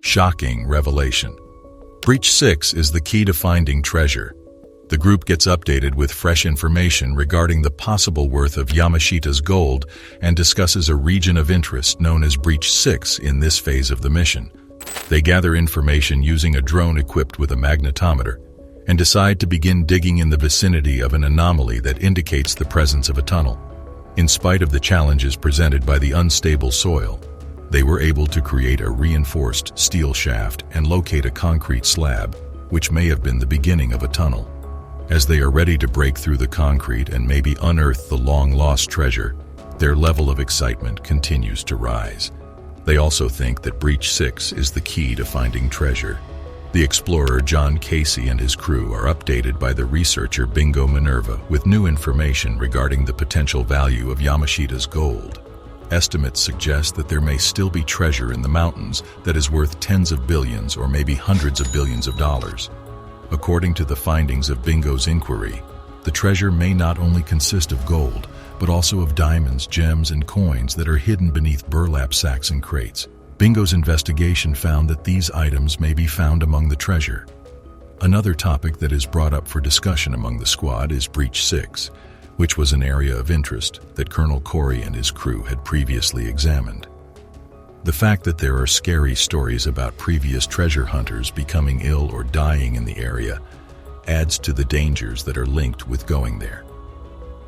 Shocking revelation. Breach 6 is the key to finding treasure. The group gets updated with fresh information regarding the possible worth of Yamashita's gold and discusses a region of interest known as Breach 6 in this phase of the mission. They gather information using a drone equipped with a magnetometer and decide to begin digging in the vicinity of an anomaly that indicates the presence of a tunnel. In spite of the challenges presented by the unstable soil, they were able to create a reinforced steel shaft and locate a concrete slab, which may have been the beginning of a tunnel. As they are ready to break through the concrete and maybe unearth the long-lost treasure, their level of excitement continues to rise. They also think that Breach 6 is the key to finding treasure. The explorer John Casey and his crew are updated by the researcher Bingo Minerva with new information regarding the potential value of Yamashita's gold. Estimates suggest that there may still be treasure in the mountains that is worth tens of billions or maybe hundreds of billions of dollars. According to the findings of Bingo's inquiry, the treasure may not only consist of gold, but also of diamonds, gems, and coins that are hidden beneath burlap sacks and crates. Bingo's investigation found that these items may be found among the treasure. Another topic that is brought up for discussion among the squad is Breach 6, which was an area of interest that Colonel Corey and his crew had previously examined. The fact that there are scary stories about previous treasure hunters becoming ill or dying in the area adds to the dangers that are linked with going there.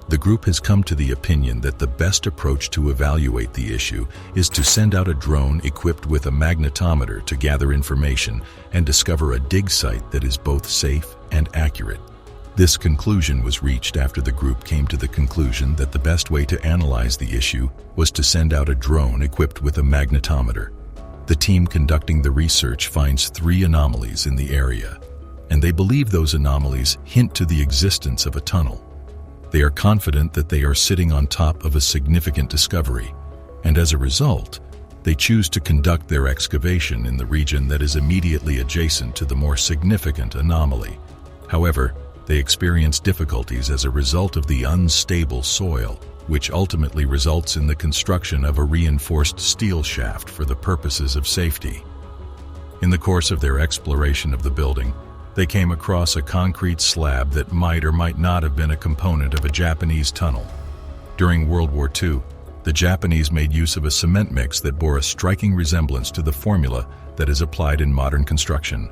The group has come to the opinion that the best approach to evaluate the issue is to send out a drone equipped with a magnetometer to gather information and discover a dig site that is both safe and accurate. This conclusion was reached after the group came to the conclusion that the best way to analyze the issue was to send out a drone equipped with a magnetometer. The team conducting the research finds 3 anomalies in the area, and they believe those anomalies hint to the existence of a tunnel. They are confident that they are sitting on top of a significant discovery, and as a result, they choose to conduct their excavation in the region that is immediately adjacent to the more significant anomaly. However, they experience difficulties as a result of the unstable soil, which ultimately results in the construction of a reinforced steel shaft for the purposes of safety. In the course of their exploration of the building, they came across a concrete slab that might or might not have been a component of a Japanese tunnel. During World War II, the Japanese made use of a cement mix that bore a striking resemblance to the formula that is applied in modern construction.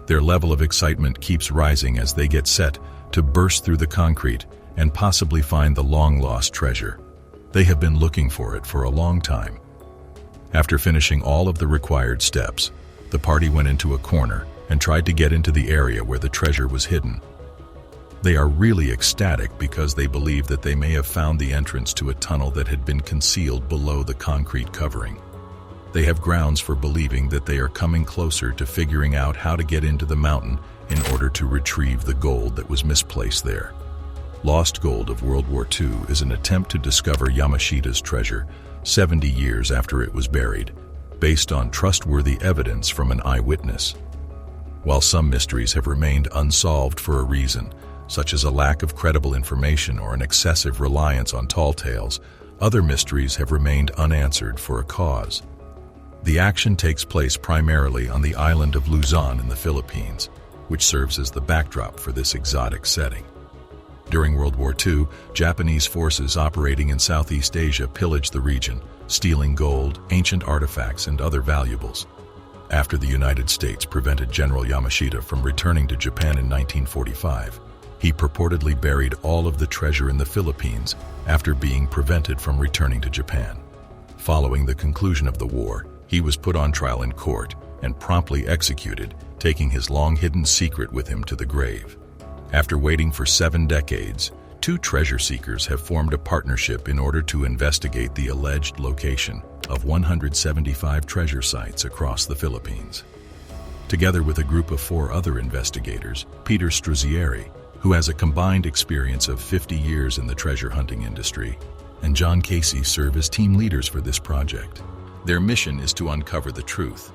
Their level of excitement keeps rising as they get set to burst through the concrete and possibly find the long-lost treasure. They have been looking for it for a long time. After finishing all of the required steps, the party went into a corner and tried to get into the area where the treasure was hidden. They are really ecstatic because they believe that they may have found the entrance to a tunnel that had been concealed below the concrete covering. They have grounds for believing that they are coming closer to figuring out how to get into the mountain in order to retrieve the gold that was misplaced there. Lost Gold of World War II is an attempt to discover Yamashita's treasure 70 years after it was buried, based on trustworthy evidence from an eyewitness. While some mysteries have remained unsolved for a reason, such as a lack of credible information or an excessive reliance on tall tales, other mysteries have remained unanswered for a cause. The action takes place primarily on the island of Luzon in the Philippines, which serves as the backdrop for this exotic setting. During World War II, Japanese forces operating in Southeast Asia pillaged the region, stealing gold, ancient artifacts, and other valuables. After the United States prevented General Yamashita from returning to Japan in 1945, he purportedly buried all of the treasure in the Philippines after being prevented from returning to Japan. Following the conclusion of the war, he was put on trial in court and promptly executed, taking his long-hidden secret with him to the grave. After waiting for 7 decades, 2 treasure seekers have formed a partnership in order to investigate the alleged location of 175 treasure sites across the Philippines. Together with a group of 4 other investigators, Peter Struzzieri, who has a combined experience of 50 years in the treasure hunting industry, and John Casey serve as team leaders for this project. Their mission is to uncover the truth.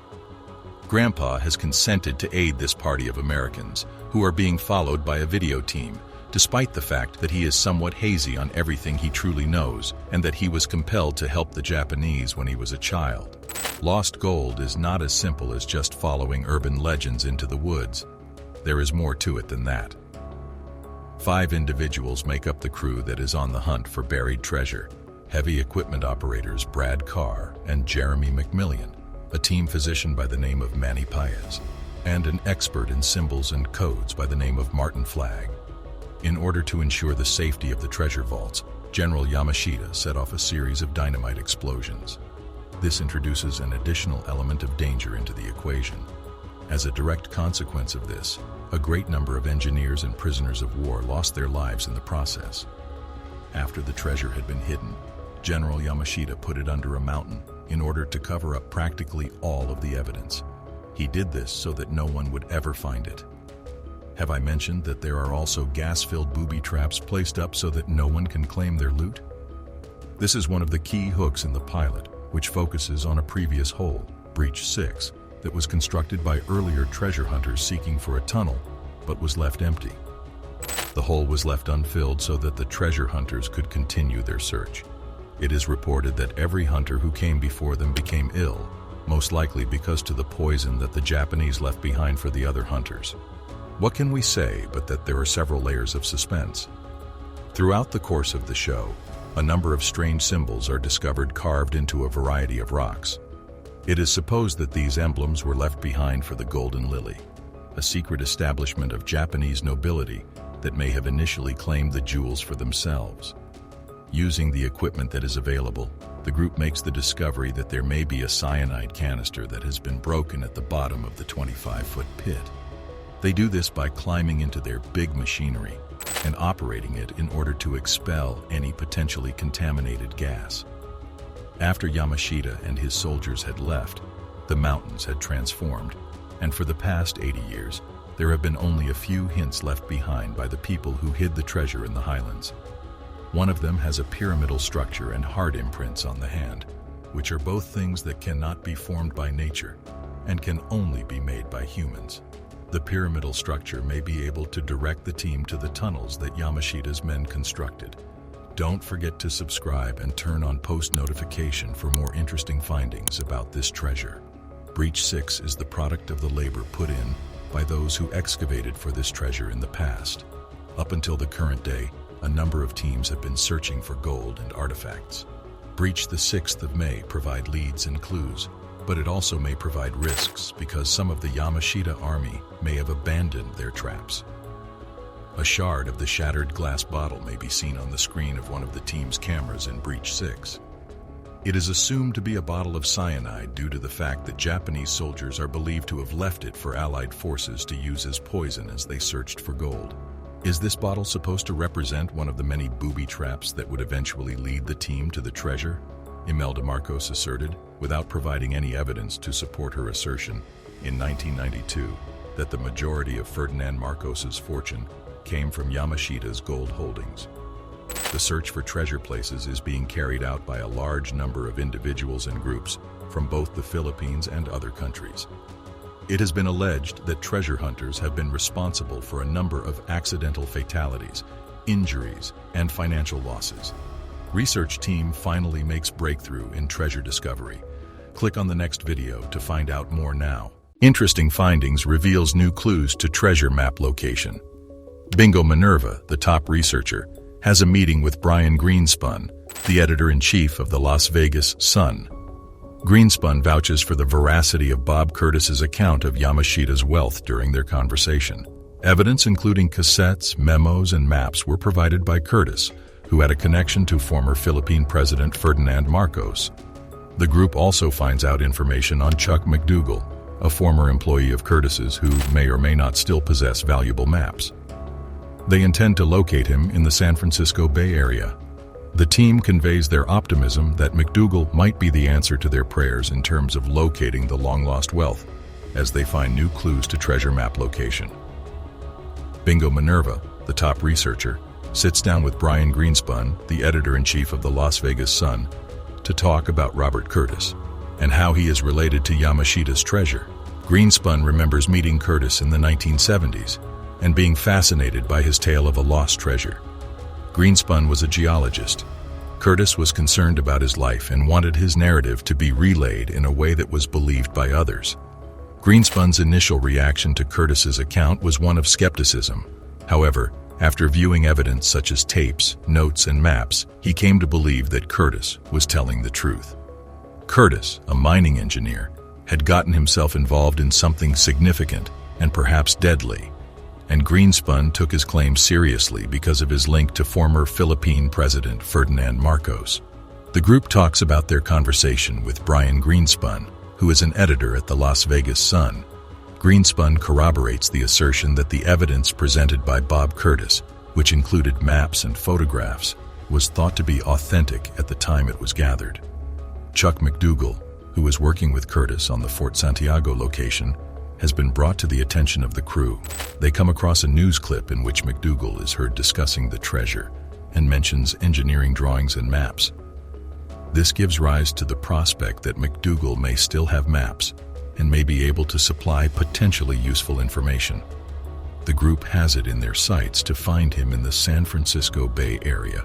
Grandpa has consented to aid this party of Americans, who are being followed by a video team, despite the fact that he is somewhat hazy on everything he truly knows and that he was compelled to help the Japanese when he was a child. Lost gold is not as simple as just following urban legends into the woods. There is more to it than that. 5 individuals make up the crew that is on the hunt for buried treasure. Heavy equipment operators Brad Carr and Jeremy McMillian, a team physician by the name of Manny Paez, and an expert in symbols and codes by the name of Martin Flagg. In order to ensure the safety of the treasure vaults, General Yamashita set off a series of dynamite explosions. This introduces an additional element of danger into the equation. As a direct consequence of this, a great number of engineers and prisoners of war lost their lives in the process. After the treasure had been hidden, General Yamashita put it under a mountain in order to cover up practically all of the evidence. He did this so that no one would ever find it. Have I mentioned that there are also gas-filled booby traps placed up so that no one can claim their loot? This is one of the key hooks in the pilot, which focuses on a previous hole, Breach 6, that was constructed by earlier treasure hunters seeking for a tunnel, but was left empty. The hole was left unfilled so that the treasure hunters could continue their search. It is reported that every hunter who came before them became ill, most likely because of the poison that the Japanese left behind for the other hunters. What can we say but that there are several layers of suspense? Throughout the course of the show, a number of strange symbols are discovered carved into a variety of rocks. It is supposed that these emblems were left behind for the Golden Lily, a secret establishment of Japanese nobility that may have initially claimed the jewels for themselves. Using the equipment that is available, the group makes the discovery that there may be a cyanide canister that has been broken at the bottom of the 25-foot pit. They do this by climbing into their big machinery and operating it in order to expel any potentially contaminated gas. After Yamashita and his soldiers had left, the mountains had transformed, and for the past 80 years, there have been only a few hints left behind by the people who hid the treasure in the highlands. One of them has a pyramidal structure and hard imprints on the hand, which are both things that cannot be formed by nature and can only be made by humans. The pyramidal structure may be able to direct the team to the tunnels that Yamashita's men constructed. Don't forget to subscribe and turn on post notification for more interesting findings about this treasure. Breach 6 is the product of the labor put in by those who excavated for this treasure in the past. Up until the current day, a number of teams have been searching for gold and artifacts. Breach the 6th of May provide leads and clues, but it also may provide risks because some of the Yamashita army may have abandoned their traps. A shard of the shattered glass bottle may be seen on the screen of one of the team's cameras in Breach 6. It is assumed to be a bottle of cyanide due to the fact that Japanese soldiers are believed to have left it for Allied forces to use as poison as they searched for gold. Is this bottle supposed to represent one of the many booby traps that would eventually lead the team to the treasure? Imelda Marcos asserted, without providing any evidence to support her assertion, in 1992, that the majority of Ferdinand Marcos's fortune came from Yamashita's gold holdings. The search for treasure places is being carried out by a large number of individuals and groups from both the Philippines and other countries. It has been alleged that treasure hunters have been responsible for a number of accidental fatalities, injuries, and financial losses. Research team finally makes breakthrough in treasure discovery. Click on the next video to find out more now. Interesting findings reveals new clues to treasure map location. Bingo Minerva, the top researcher, has a meeting with Brian Greenspun, the editor-in-chief of the Las Vegas Sun. Greenspun vouches for the veracity of Bob Curtis's account of Yamashita's wealth during their conversation. Evidence including cassettes, memos, and maps were provided by Curtis, who had a connection to former Philippine President Ferdinand Marcos. The group also finds out information on Chuck McDougal, a former employee of Curtis's who may or may not still possess valuable maps. They intend to locate him in the San Francisco Bay Area. The team conveys their optimism that McDougal might be the answer to their prayers in terms of locating the long-lost wealth, as they find new clues to treasure map location. Bingo Minerva, the top researcher, sits down with Brian Greenspun, the editor-in-chief of the Las Vegas Sun, to talk about Robert Curtis and how he is related to Yamashita's treasure. Greenspun remembers meeting Curtis in the 1970s and being fascinated by his tale of a lost treasure. Greenspun was a geologist. Curtis was concerned about his life and wanted his narrative to be relayed in a way that was believed by others. Greenspun's initial reaction to Curtis's account was one of skepticism. However, after viewing evidence such as tapes, notes, and maps, he came to believe that Curtis was telling the truth. Curtis, a mining engineer, had gotten himself involved in something significant and perhaps deadly, and Greenspun took his claim seriously because of his link to former Philippine President Ferdinand Marcos. The group talks about their conversation with Brian Greenspun, who is an editor at the Las Vegas Sun. Greenspun corroborates the assertion that the evidence presented by Bob Curtis, which included maps and photographs, was thought to be authentic at the time it was gathered. Chuck McDougall, who was working with Curtis on the Fort Santiago location, has been brought to the attention of the crew. They come across a news clip in which McDougall is heard discussing the treasure and mentions engineering drawings and maps. This gives rise to the prospect that McDougall may still have maps and may be able to supply potentially useful information. The group has it in their sights to find him in the San Francisco Bay Area.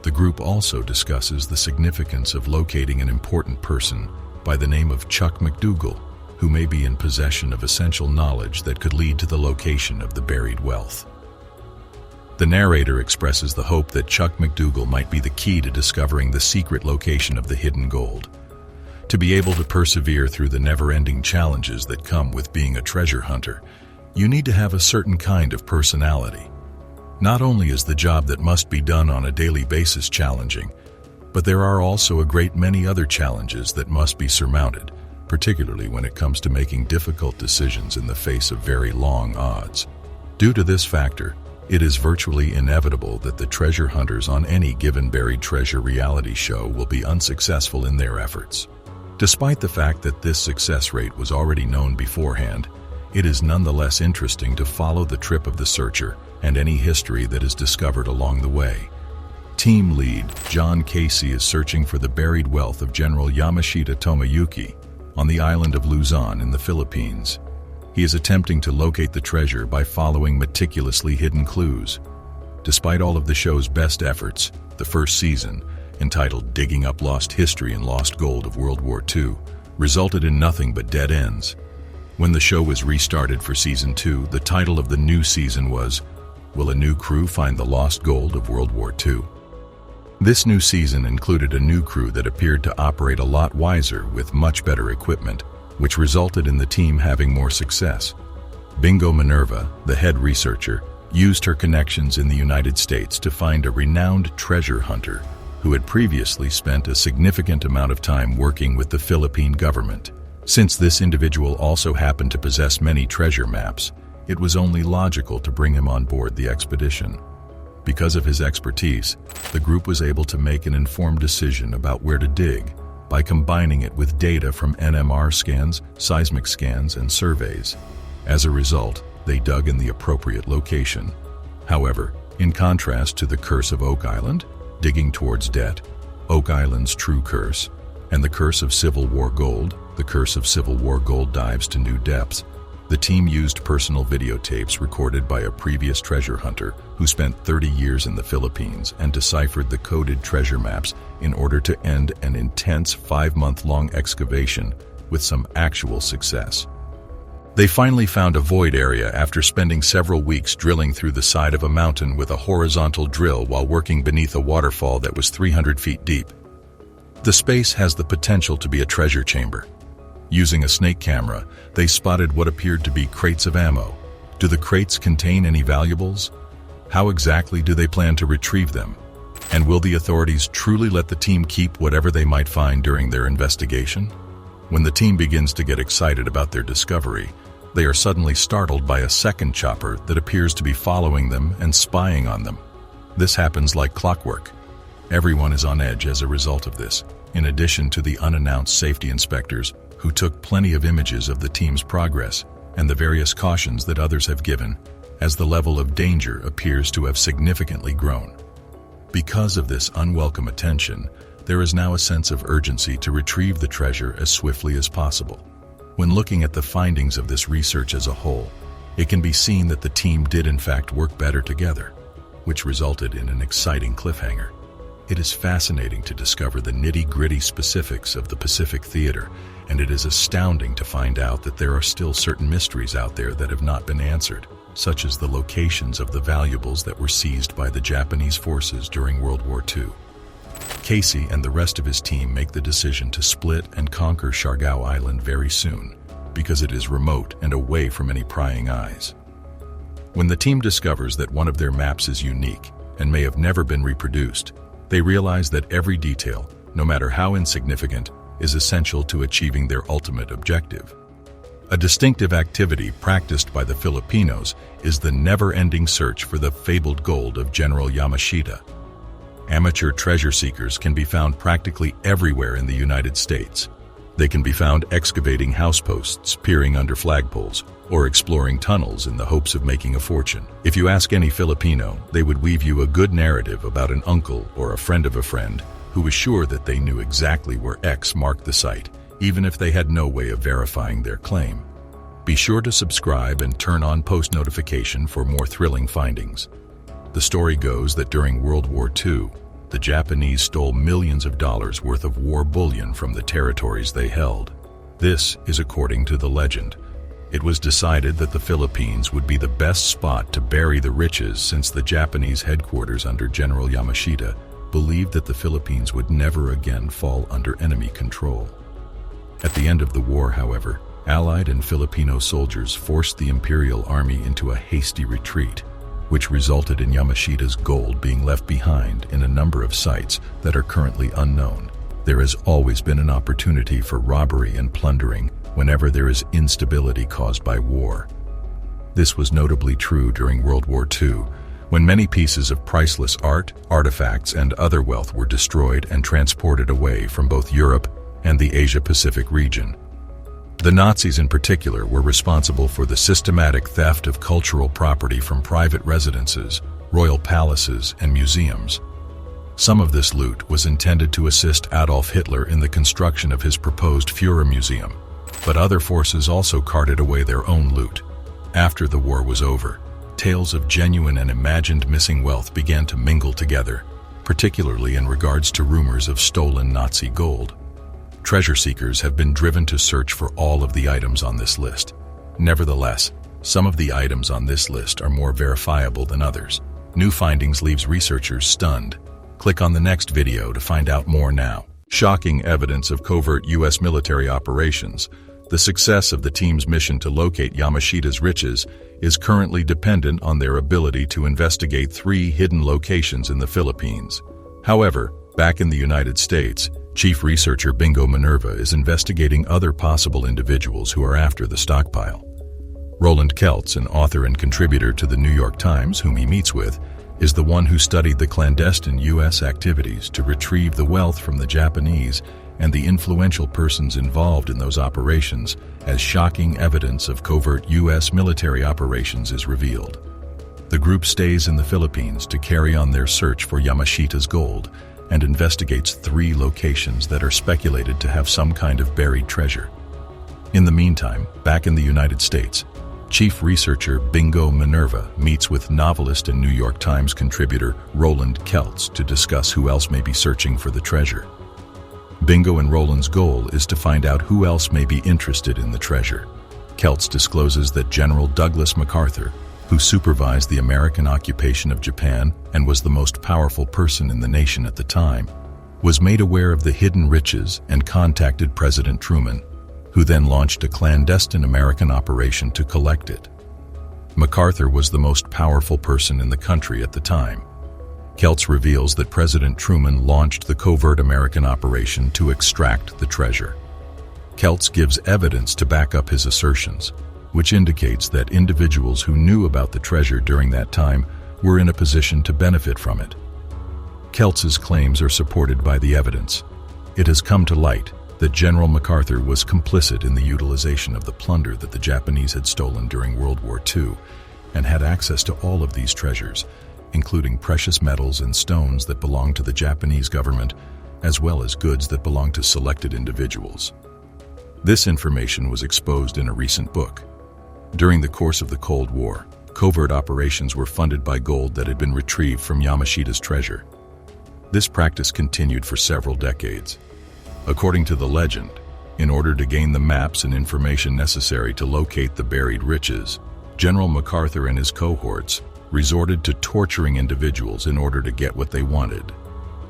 The group also discusses the significance of locating an important person by the name of Chuck McDougall, who may be in possession of essential knowledge that could lead to the location of the buried wealth. The narrator expresses the hope that Chuck McDougall might be the key to discovering the secret location of the hidden gold. To be able to persevere through the never-ending challenges that come with being a treasure hunter, you need to have a certain kind of personality. Not only is the job that must be done on a daily basis challenging, but there are also a great many other challenges that must be surmounted, particularly when it comes to making difficult decisions in the face of very long odds. Due to this factor, it is virtually inevitable that the treasure hunters on any given buried treasure reality show will be unsuccessful in their efforts. Despite the fact that this success rate was already known beforehand, it is nonetheless interesting to follow the trip of the searcher and any history that is discovered along the way. Team lead John Casey is searching for the buried wealth of General Yamashita Tomoyuki on the island of Luzon in the Philippines. He is attempting to locate the treasure by following meticulously hidden clues. Despite all of the show's best efforts, the first season, entitled Digging Up Lost History and Lost Gold of World War II, resulted in nothing but dead ends. When the show was restarted for Season 2, the title of the new season was, Will a New Crew Find the Lost Gold of World War II? This new season included a new crew that appeared to operate a lot wiser with much better equipment, which resulted in the team having more success. Bingo Minerva, the head researcher, used her connections in the United States to find a renowned treasure hunter who had previously spent a significant amount of time working with the Philippine government. Since this individual also happened to possess many treasure maps, it was only logical to bring him on board the expedition. Because of his expertise, the group was able to make an informed decision about where to dig by combining it with data from NMR scans, seismic scans, and surveys. As a result, they dug in the appropriate location. However, in contrast to the Curse of Oak Island, digging towards debt, Oak Island's true curse, and the Curse of Civil War Gold, the Curse of Civil War Gold dives to new depths, the team used personal videotapes recorded by a previous treasure hunter who spent 30 years in the Philippines and deciphered the coded treasure maps in order to end an intense 5-month-long excavation with some actual success. They finally found a void area after spending several weeks drilling through the side of a mountain with a horizontal drill while working beneath a waterfall that was 300 feet deep. The space has the potential to be a treasure chamber. Using a snake camera, they spotted what appeared to be crates of ammo. Do the crates contain any valuables? How exactly do they plan to retrieve them? And will the authorities truly let the team keep whatever they might find during their investigation? When the team begins to get excited about their discovery, they are suddenly startled by a second chopper that appears to be following them and spying on them. This happens like clockwork. Everyone is on edge as a result of this, in addition to the unannounced safety inspectors who took plenty of images of the team's progress and the various cautions that others have given, as the level of danger appears to have significantly grown. Because of this unwelcome attention, there is now a sense of urgency to retrieve the treasure as swiftly as possible. When looking at the findings of this research as a whole, it can be seen that the team did in fact work better together, which resulted in an exciting cliffhanger. It is fascinating to discover the nitty-gritty specifics of the Pacific Theater, and it is astounding to find out that there are still certain mysteries out there that have not been answered, such as the locations of the valuables that were seized by the Japanese forces during World War II. Casey and the rest of his team make the decision to split and conquer Siargao Island very soon, because it is remote and away from any prying eyes. When the team discovers that one of their maps is unique and may have never been reproduced, they realize that every detail, no matter how insignificant, is essential to achieving their ultimate objective. A distinctive activity practiced by the Filipinos is the never-ending search for the fabled gold of General Yamashita. Amateur treasure seekers can be found practically everywhere in the United States. They can be found excavating houseposts, peering under flagpoles, or exploring tunnels in the hopes of making a fortune. If you ask any Filipino, they would weave you a good narrative about an uncle or a friend of a friend who was sure that they knew exactly where X marked the site, even if they had no way of verifying their claim. Be sure to subscribe and turn on post notification for more thrilling findings. The story goes that during World War II, the Japanese stole millions of dollars worth of war bullion from the territories they held. This is according to the legend. It was decided that the Philippines would be the best spot to bury the riches since the Japanese headquarters under General Yamashita believed that the Philippines would never again fall under enemy control. At the end of the war, however, Allied and Filipino soldiers forced the Imperial Army into a hasty retreat, which resulted in Yamashita's gold being left behind in a number of sites that are currently unknown. There has always been an opportunity for robbery and plundering whenever there is instability caused by war. This was notably true during World War II, when many pieces of priceless art, artifacts, and other wealth were destroyed and transported away from both Europe and the Asia-Pacific region. The Nazis in particular were responsible for the systematic theft of cultural property from private residences, royal palaces, and museums. Some of this loot was intended to assist Adolf Hitler in the construction of his proposed Führer Museum, but other forces also carted away their own loot. After the war was over, tales of genuine and imagined missing wealth began to mingle together, particularly in regards to rumors of stolen Nazi gold. Treasure seekers have been driven to search for all of the items on this list. Nevertheless, some of the items on this list are more verifiable than others. New findings leaves researchers stunned. Click on the next video to find out more now. Shocking evidence of covert U.S. military operations. The success of the team's mission to locate Yamashita's riches is currently dependent on their ability to investigate 3 hidden locations in the Philippines. However, back in the United States, Chief Researcher Bingo Minerva is investigating other possible individuals who are after the stockpile. Roland Keltz, an author and contributor to the New York Times whom he meets with, is the one who studied the clandestine U.S. activities to retrieve the wealth from the Japanese and the influential persons involved in those operations as shocking evidence of covert U.S. military operations is revealed. The group stays in the Philippines to carry on their search for Yamashita's gold and investigates 3 locations that are speculated to have some kind of buried treasure. In the meantime, back in the United States, Chief Researcher Bingo Minerva meets with novelist and New York Times contributor Roland Keltz to discuss who else may be searching for the treasure. Bingo and Roland's goal is to find out who else may be interested in the treasure. Keltz discloses that General Douglas MacArthur, who supervised the American occupation of Japan and was the most powerful person in the nation at the time, was made aware of the hidden riches and contacted President Truman, who then launched a clandestine American operation to collect it. MacArthur was the most powerful person in the country at the time. Keltz reveals that President Truman launched the covert American operation to extract the treasure. Keltz gives evidence to back up his assertions, which indicates that individuals who knew about the treasure during that time were in a position to benefit from it. Keltz's claims are supported by the evidence. It has come to light that General MacArthur was complicit in the utilization of the plunder that the Japanese had stolen during World War II and had access to all of these treasures, including precious metals and stones that belonged to the Japanese government, as well as goods that belonged to selected individuals. This information was exposed in a recent book. During the course of the Cold War, covert operations were funded by gold that had been retrieved from Yamashita's treasure. This practice continued for several decades. According to the legend, in order to gain the maps and information necessary to locate the buried riches, General MacArthur and his cohorts resorted to torturing individuals in order to get what they wanted.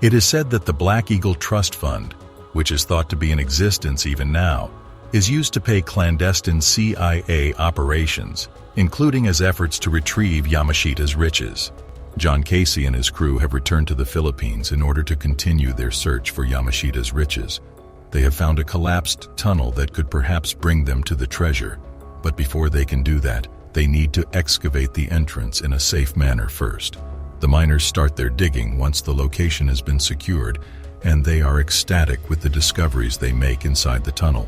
It is said that the Black Eagle Trust Fund, which is thought to be in existence even now, is used to pay clandestine CIA operations, including as efforts to retrieve Yamashita's riches. John Casey and his crew have returned to the Philippines in order to continue their search for Yamashita's riches. They have found a collapsed tunnel that could perhaps bring them to the treasure, but before they can do that, they need to excavate the entrance in a safe manner first. The miners start their digging once the location has been secured, and they are ecstatic with the discoveries they make inside the tunnel.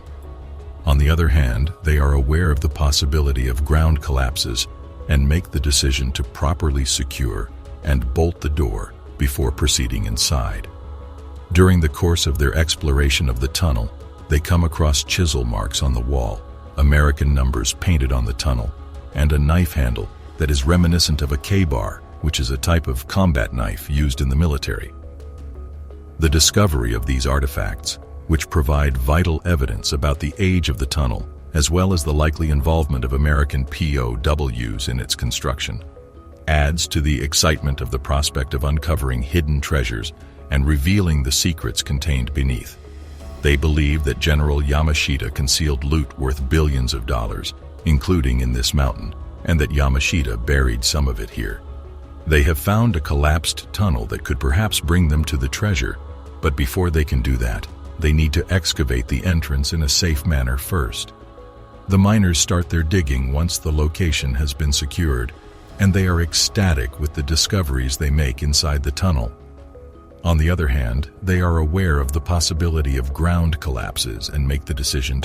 On the other hand, they are aware of the possibility of ground collapses and make the decision to properly secure and bolt the door before proceeding inside. During the course of their exploration of the tunnel, they come across chisel marks on the wall, American numbers painted on the tunnel, and a knife handle that is reminiscent of a K-bar, which is a type of combat knife used in the military. The discovery of these artifacts, which provide vital evidence about the age of the tunnel, as well as the likely involvement of American POWs in its construction, adds to the excitement of the prospect of uncovering hidden treasures and revealing the secrets contained beneath. They believe that General Yamashita concealed loot worth billions of dollars, including in this mountain, and that Yamashita buried some of it here. They have found a collapsed tunnel that could perhaps bring them to the treasure, but before they can do that, they need to excavate the entrance in a safe manner first. The miners start their digging once the location has been secured, and they are ecstatic with the discoveries they make inside the tunnel. On the other hand, they are aware of the possibility of ground collapses and make the decision to